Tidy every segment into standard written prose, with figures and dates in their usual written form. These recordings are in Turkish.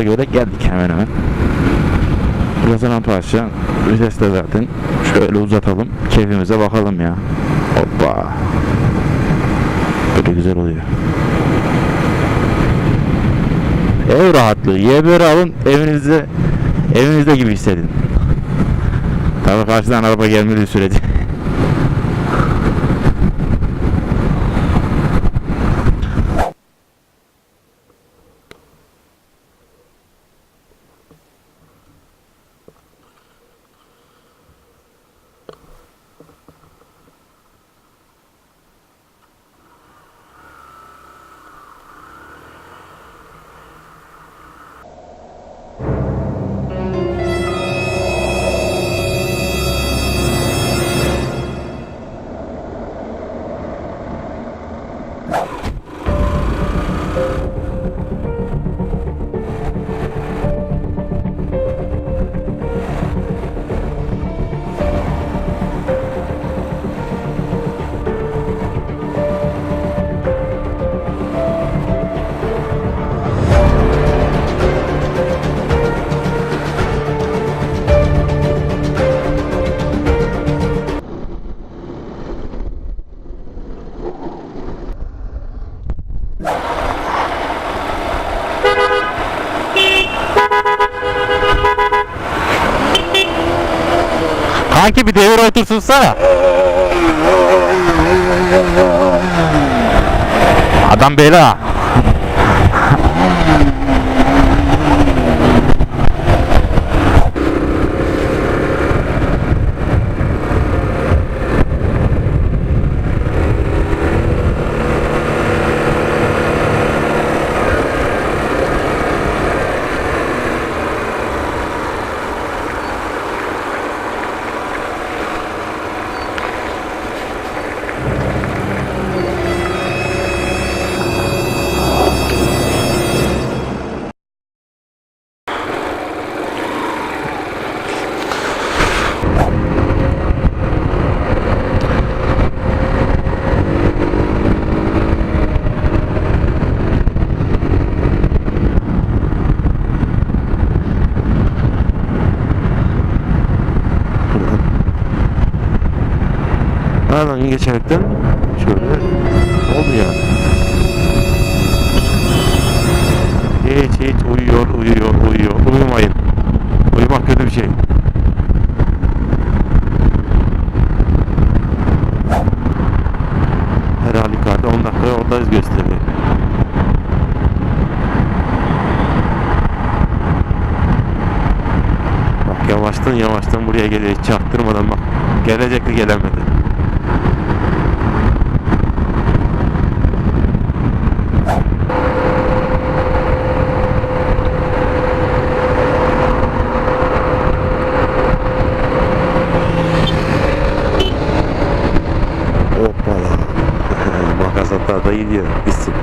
göre geldik hemen hemen. Burası rampa aşağı. Vites de zaten. Şöyle uzatalım. Keyfimize bakalım ya. Hoppa. Böyle güzel oluyor. Ev rahatlığı. Y1'i alın, evinizde gibi hissedin. Tabii karşıdan araba gelmediği sürece. Kanki bir devir otursunsana. Adam bela. Nereden geçerekten şöyle oldu yani. Hiç uyuyor. Uyumayın. Uyumak kötü bir şey. Her halükarda 10 dakikaya oradayız gösteriyor. Bak yavaştan buraya geliyor. Hiç çaktırmadan bak. Gelecekti, gelemedi. Dayi diyor, bitsin.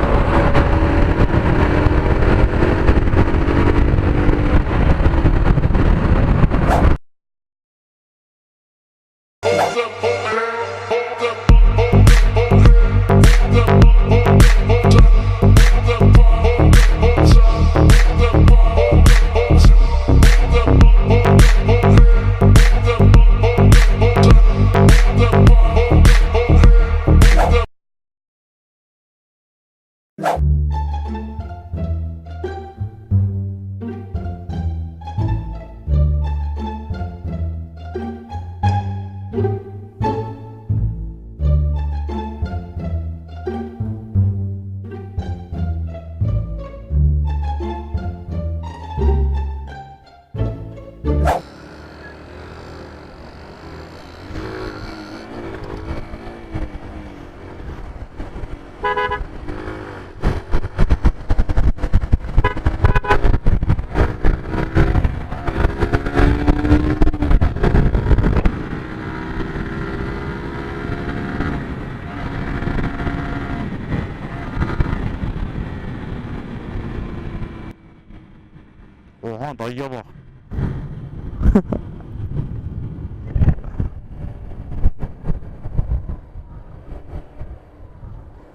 Oha dayıya bak.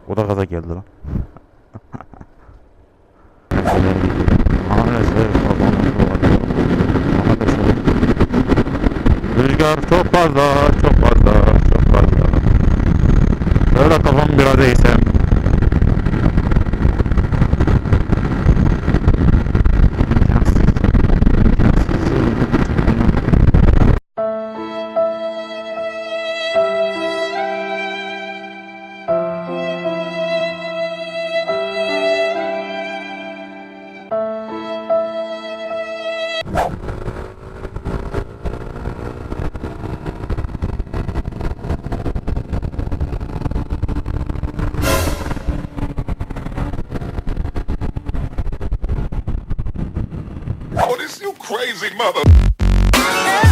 O da gaza geldi lan. Aha, evet. fazla, çok fazla, çok fazla. Böyle kafam biraz eğsem. Oh, this you crazy mother.